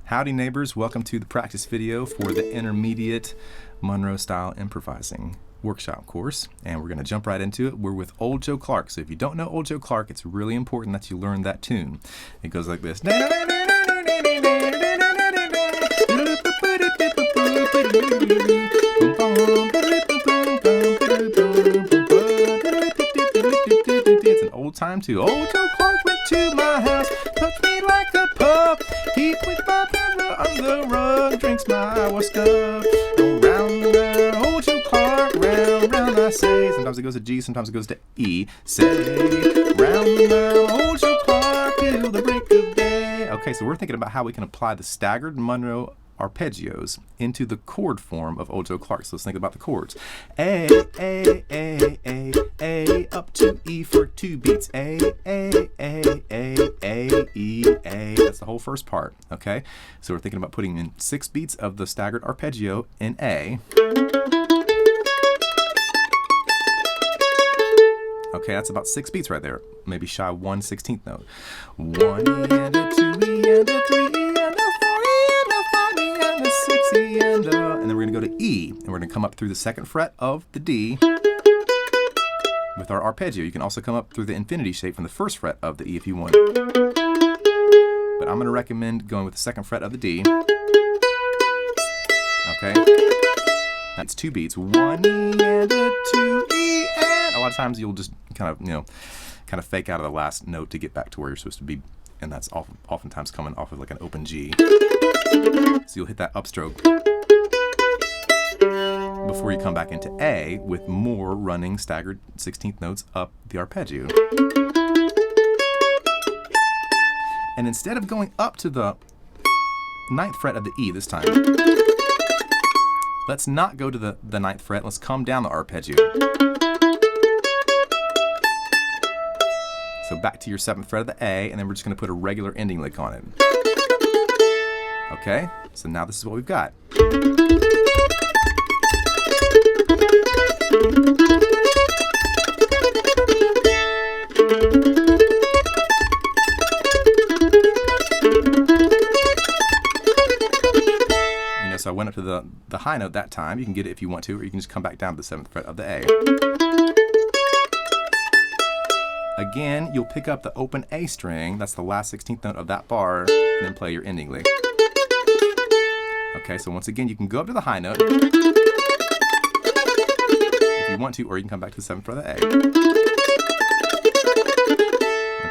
Howdy neighbors, welcome to the practice video for the intermediate Monroe style improvising workshop course, and we're going to jump right into it. We're with Old Joe Clark. So if you don't know Old Joe Clark, it's really important that you learn that tune. It goes like this. It's an old time too. Old Joe Clark went to my house, touched me like a pup. He puts my pillow on the rug, drinks my whiskey. Oh, round and round, Old Joe Clark, round, round I say. Sometimes it goes to G, sometimes it goes to E. Say, round and round, Old Joe Clark, till the break of day. Okay, so we're thinking about how we can apply the staggered Monroe arpeggios into the chord form of Old Joe Clark. So let's think about the chords. A, up to E for 2 beats. A, E, A. That's the whole first part, okay? So we're thinking about putting in 6 beats of the staggered arpeggio in A. Okay, that's about 6 beats right there. Maybe shy 1/16th note. 1 E and a 2 E and a 3 E and a 4 E and a 5 E and a 6 E and then we're going to go to E, and we're going to come up through the 2nd fret of the D with our arpeggio. You can also come up through the infinity shape from the 1st fret of the E if you want. But I'm going to recommend going with the 2nd fret of the D. Okay? That's 2 beats. 1 E and a 2 E and... A lot of times you'll just kind of fake out of the last note to get back to where you're supposed to be. And that's oftentimes coming off of like an open G. So you'll hit that upstroke before you come back into A with more running staggered 16th notes up the arpeggio. And instead of going up to the 9th fret of the E this time, let's not go to the 9th fret. Let's come down the arpeggio. So back to your 7th fret of the A, and then we're just going to put a regular ending lick on it. Okay, so now this is what we've got. So I went up to the high note that time. You can get it if you want to, or you can just come back down to the 7th fret of the A. Again, you'll pick up the open A string, that's the last 16th note of that bar, and then play your ending lick. Okay, so once again, you can go up to the high note if you want to, or you can come back to the 7th fret of the A.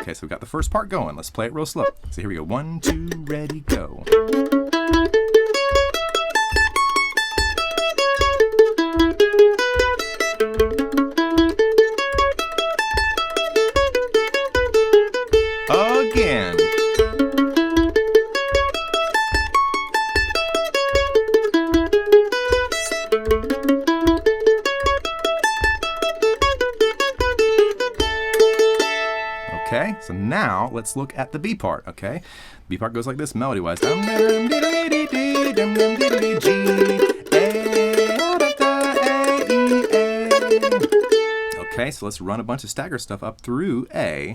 Okay, so we've got the first part going. Let's play it real slow. So here we go. 1, 2, ready, go. Again. Okay, so now let's look at the B part, okay? B part goes like this melody-wise. G, okay, so let's run a bunch of stagger stuff up through A.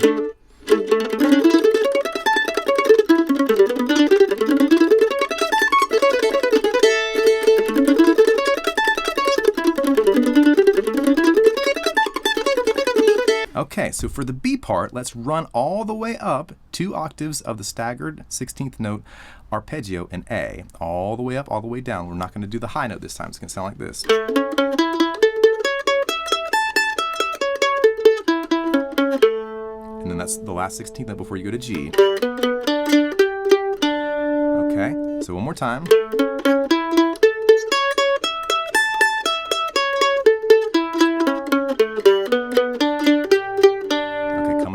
Okay, so for the B part, let's run all the way up 2 octaves of the staggered 16th note arpeggio in A. All the way up, all the way down. We're not going to do the high note this time. It's going to sound like this. And then that's the last 16th note before you go to G. Okay, so one more time.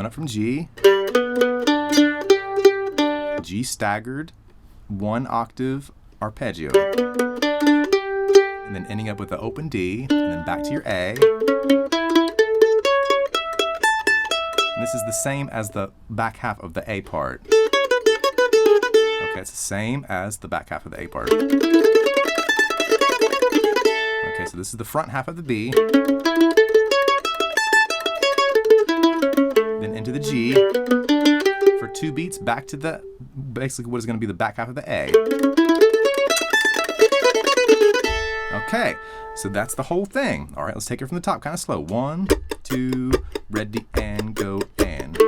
Up from G, G staggered, 1 octave arpeggio, and then ending up with the open D, and then back to your A. And this is the same as the back half of the A part. Okay, it's the same as the back half of the A part. Okay, so this is the front half of the B. Then into the G for 2 2 beats back to basically what is going to be the back half of the A. Okay, so that's the whole thing. All right, let's take it from the top, kind of slow. 1, 2, ready and go and.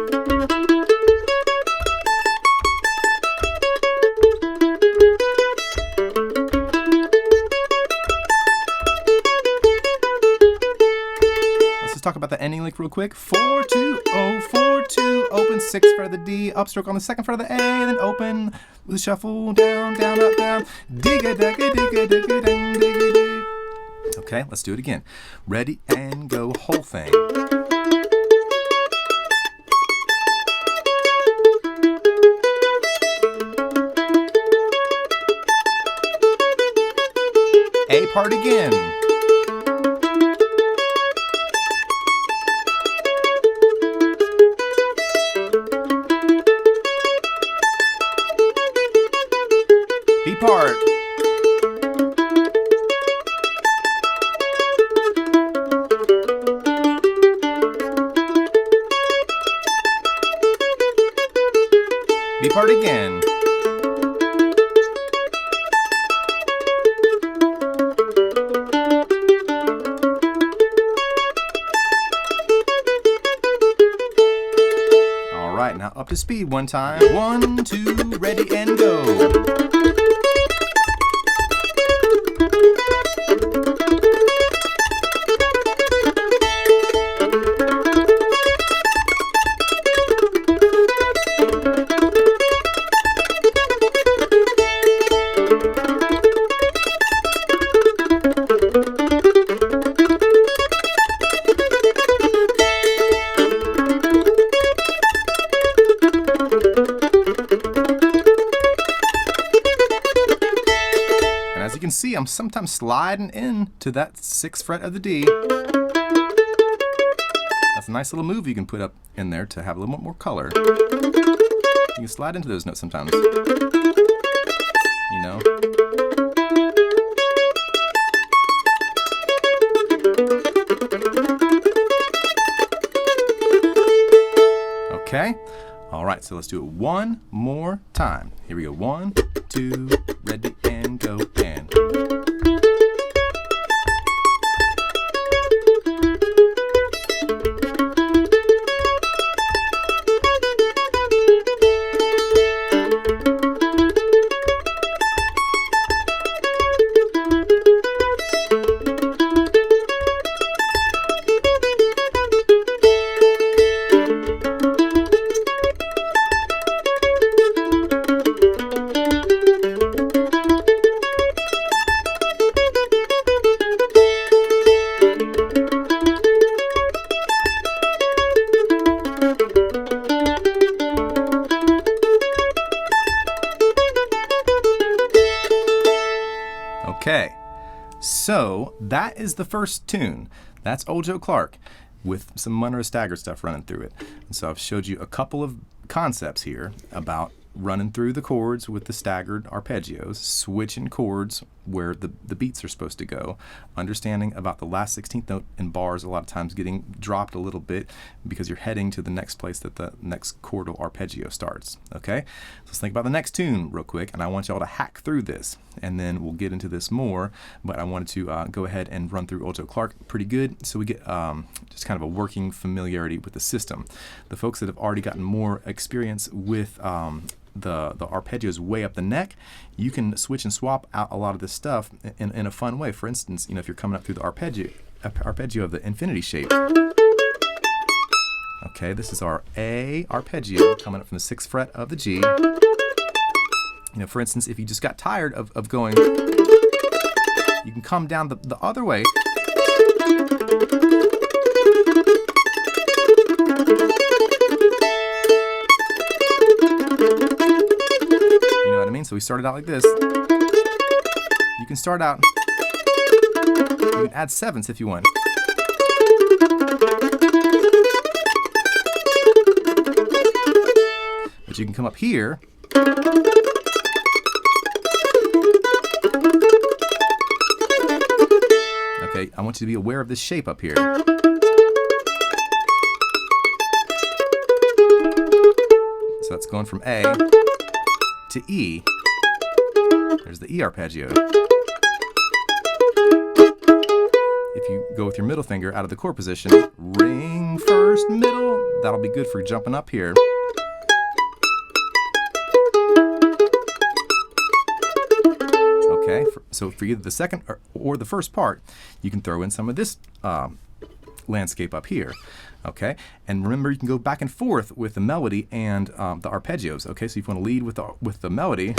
Talk about the ending lick real quick. 4 2 0 4 2 open 6 fret of the D, upstroke on the 2nd fret of the A, and then open with a shuffle down down up down. Digga digga digga digga ding digga dig. Okay, let's do it again. Ready and go, whole thing. A part again. Part. B part again. All right, now up to speed one time. 1 2 ready and go. As you can see, I'm sometimes sliding into that 6th fret of the D. That's a nice little move you can put up in there to have a little more color. You can slide into those notes sometimes. You know? Okay? All right, so let's do it one more time. Here we go. 1 2 ready and go and. Okay, so that is the first tune. That's Old Joe Clark with some Monroe staggered stuff running through it. And so I've showed you a couple of concepts here about running through the chords with the staggered arpeggios, switching chords where the beats are supposed to go, understanding about the last 16th note in bars a lot of times getting dropped a little bit because you're heading to the next place that the next chord or arpeggio starts. Okay, so let's think about the next tune real quick, and I want y'all to hack through this, and then we'll get into this more, but I wanted to go ahead and run through Old Joe Clark pretty good so we get just kind of a working familiarity with the system. The folks that have already gotten more experience with the arpeggios way up the neck, you can switch and swap out a lot of this stuff in a fun way. For instance, if you're coming up through the arpeggio of the infinity shape. Okay, this is our A arpeggio coming up from the 6th fret of the G. For instance, if you just got tired of going, you can come down the other way. So we started out like this. You can start out, you can add 7ths if you want. But you can come up here. Okay, I want you to be aware of this shape up here. So that's going from A to E. There's the E arpeggio. If you go with your middle finger out of the chord position, ring first, middle, that'll be good for jumping up here. Okay, so for either the second or the first part, you can throw in some of this landscape up here. Okay, and remember, you can go back and forth with the melody and the arpeggios. Okay, so if you want to lead with the melody,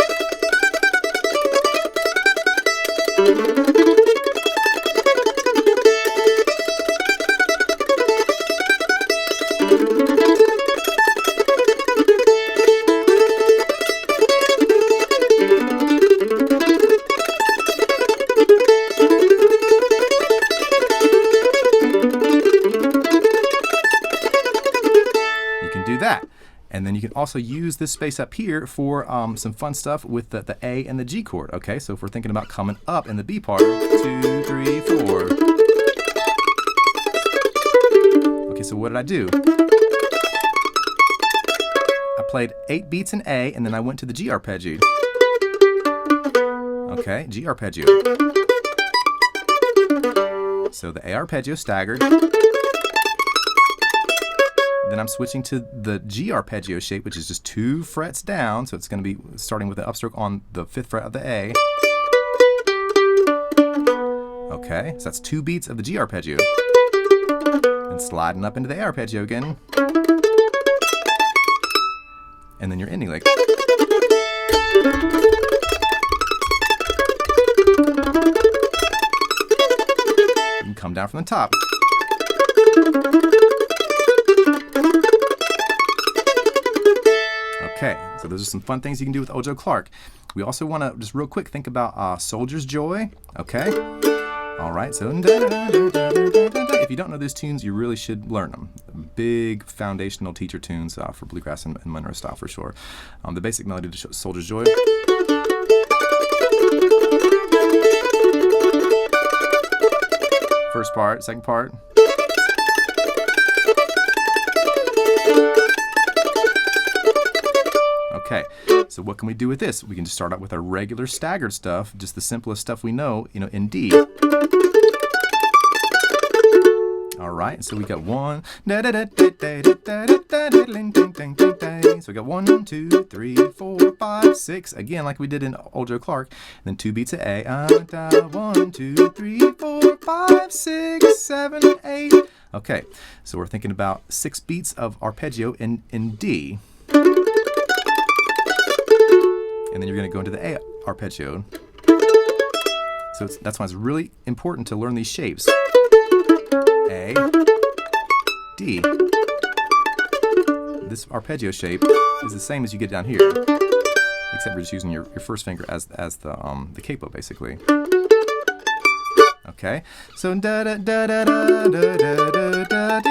do that. And then you can also use this space up here for some fun stuff with the A and the G chord. Okay, so if we're thinking about coming up in the B part, 2, 3, 4. Okay, so what did I do? I played 8 beats in A, and then I went to the G arpeggio. Okay, G arpeggio. So the A arpeggio staggered. Then I'm switching to the G arpeggio shape, which is just 2 frets down. So it's going to be starting with an upstroke on the 5th fret of the A. Okay, so that's 2 beats of the G arpeggio. And sliding up into the A arpeggio again. And then your ending lick. You can come down from the top. Okay, so those are some fun things you can do with Ojo Clark. We also want to just real quick think about Soldier's Joy. Okay, all right. So if you don't know those tunes, you really should learn them. Big foundational teacher tunes for bluegrass and Monroe style for sure. The basic melody to Soldier's Joy. First part, second part. Okay, so what can we do with this? We can just start out with our regular staggered stuff, just the simplest stuff we know, in D. All right, so we got 1. So we got 1, 2, 3, 4, 5, 6. Again, like we did in Ojo Clark. And then 2 beats of A. 1, 2, 3, 4, 5, 6, 7, 8. Okay, so we're thinking about 6 beats of arpeggio in D. And then you're going to go into the A arpeggio. So that's why it's really important to learn these shapes. A, D. This arpeggio shape is the same as you get down here, except you're just using your first finger as the capo, basically. Okay, so da da da da da da da da da.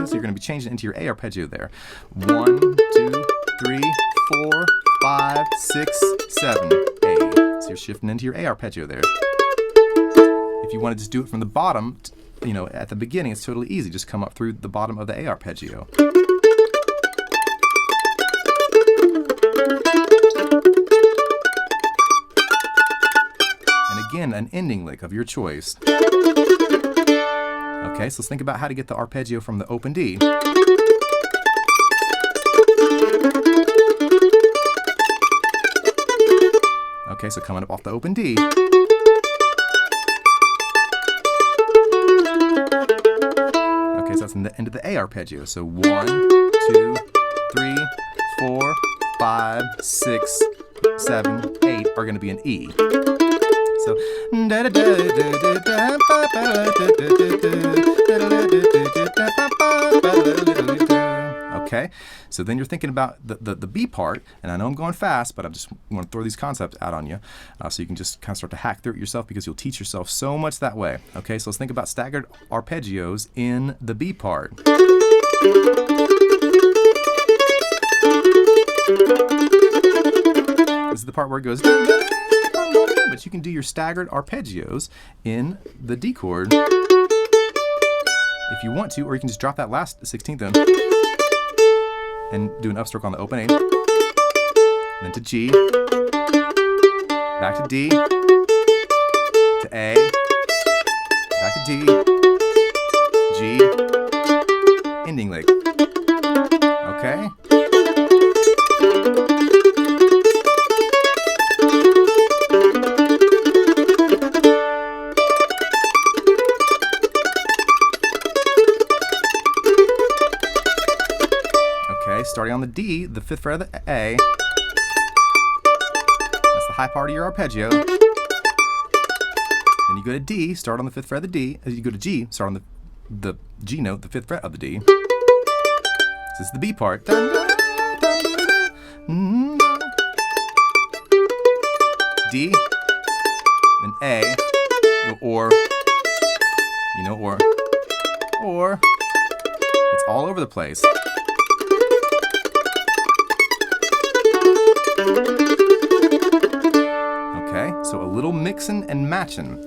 So you're going to be changing into your A arpeggio there. 1, 2, 3, 4, 5, 6, 7, A. So you're shifting into your A arpeggio there. If you want to just do it from the bottom, at the beginning, it's totally easy. Just come up through the bottom of the A arpeggio. And again, an ending lick of your choice. Okay, so let's think about how to get the arpeggio from the open D. Okay, so coming up off the open D. Okay, so that's in the end of the A arpeggio. So 1, 2, 3, 4, 5, 6, 7, 8 are going to be an E. So okay, so then you're thinking about the B part, and I know I'm going fast, but I just want to throw these concepts out on you so you can just kind of start to hack through it yourself, because you'll teach yourself so much that way. Okay, so let's think about staggered arpeggios in the B part. This is the part where it goes, but you can do your staggered arpeggios in the D chord if you want to, or you can just drop that last 16th in. and do an upstroke on the open A, then to G, back to D, to A, back to D, G, ending lick. Okay? Okay, starting on the D, the 5th fret of the A. That's the high part of your arpeggio. Then you go to D, start on the 5th fret of the D. As you go to G, start on the G note, the 5th fret of the D. This is the B part. D, then A, or, or, it's all over the place. Okay, so a little mixing and matching.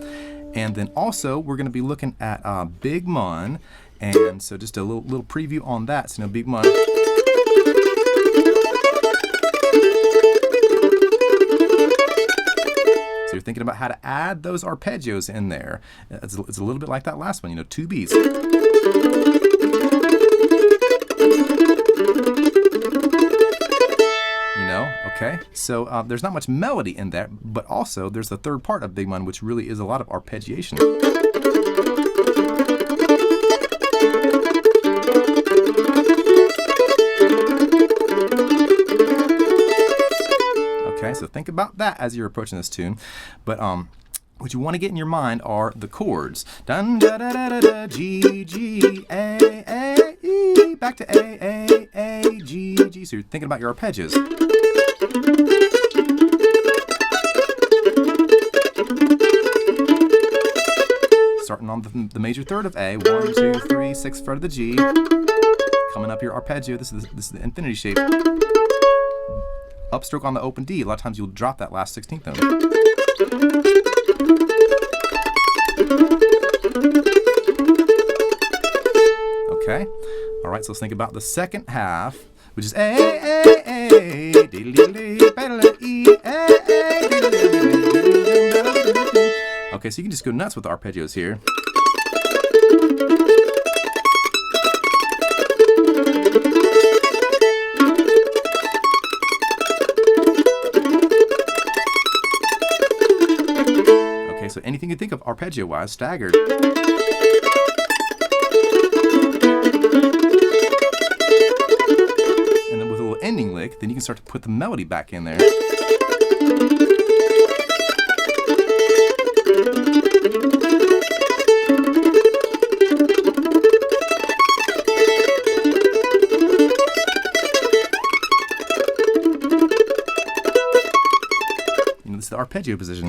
And then also we're going to be looking at Big Mun, and so just a little preview on that. So Big Mun. So you're thinking about how to add those arpeggios in there. It's a little bit like that last one, 2 beats. Okay, so there's not much melody in there, but also there's the third part of Big Mun, which really is a lot of arpeggiation. Okay, so think about that as you're approaching this tune. But what you want to get in your mind are the chords. Dun da da da da da, G G A E, back to A G G. So you're thinking about your arpeggios. Starting on the major third of A, 1, 2, 3, 6th fret of the G. Coming up your arpeggio. This is the infinity shape. Upstroke on the open D. A lot of times you'll drop that last 16th note. Okay. All right. So let's think about the second half, which is Okay, so you can just go nuts with the arpeggios here. Okay, so anything you think of arpeggio-wise, staggered. And then with a little ending lick, then you can start to put the melody back in there. This is the arpeggio position.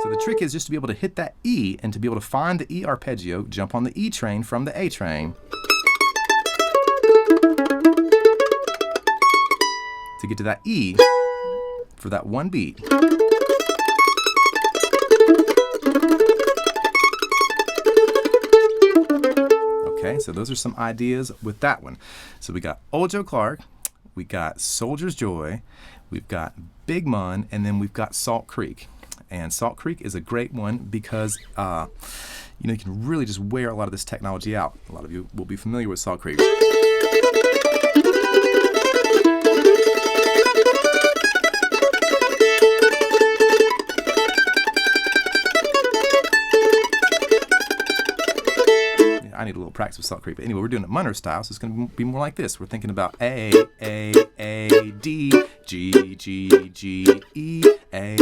So the trick is just to be able to hit that E and to be able to find the E arpeggio, jump on the E train from the A train to get to that E for that one beat. Okay, so those are some ideas with that one. So we got Old Joe Clark, we got Soldier's Joy, we've got Big Mun, and then we've got Salt Creek. And Salt Creek is a great one because you can really just wear a lot of this technology out. A lot of you will be familiar with Salt Creek. I need a little practice with Salt Creek. But anyway, we're doing it Monroe style, so it's going to be more like this. We're thinking about A, D, G, G, G, E, A,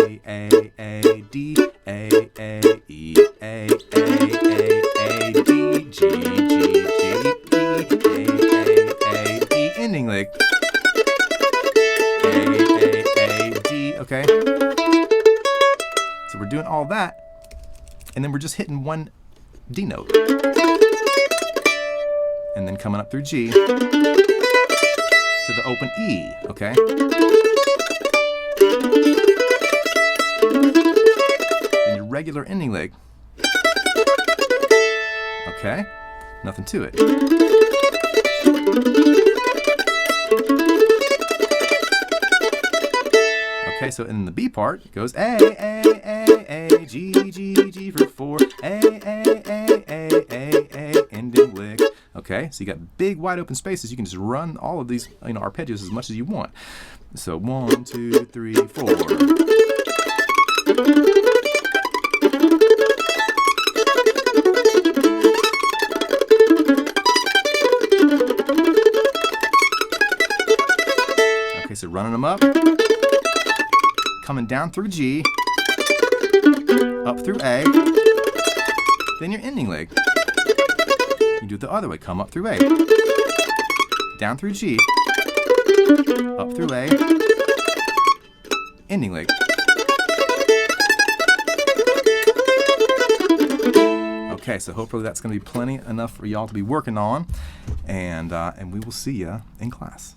D, A, E, A, D, G, G, G, E, A, D, ending lick. A, D, okay? So we're doing all that, and then we're just hitting one D note. And then coming up through G to the open E, okay? Then regular ending lick. Okay, nothing to it. Okay, so in the B part, it goes A, G, G for 4, A, ending lick. Okay, so you got big wide open spaces. You can just run all of these arpeggios as much as you want. So 1, 2, 3, 4. Okay, so running them up. Coming down through G, up through A, then your ending lick. You do it the other way. Come up through A, down through G, up through A, ending lick. Okay, so hopefully that's going to be plenty enough for y'all to be working on, and we will see you in class.